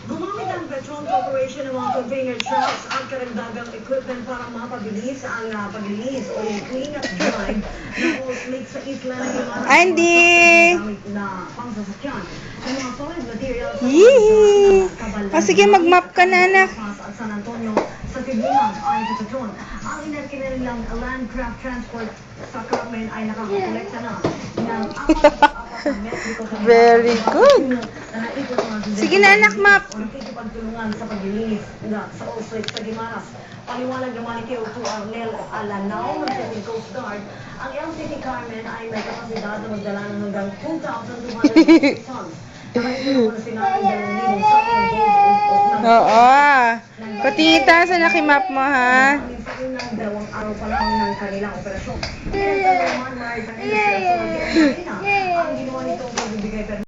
Gumamit ang Petron Corporation ng mga container trucks at karagdagang equipment para mapabilis ang paglinis o yung clean-up drive ng oil slick sa isla ng Iloilo. Andy! Na pangsasakyan ng mga solid materials Yee! sa O sige, mag-map ka na, anak. at San Antonio sa Tibungan ayon sa Petron. Ang inarkinilang Landcraft Transport sa Carmen ay nakakolekta na ng 4 na metriko sa Very good. Sige na, anak, map. o nakikipagtulungan sa paglilinis sa oil slick sa Guimaras. Paliwanag naman ni Keo2 Arnel Alanao ng Philippine Coast Guard, ang LCT Carmen ay may kapasidad na magdala ng hanggang 2,200 tons. Nakikita na sinabi ng 2,000 gold Oo. Patita sa nakimap mo, ha? sa unang 2 araw pa lang ng kanilang operasyon. Ang ginawa nitong pagbibigay permit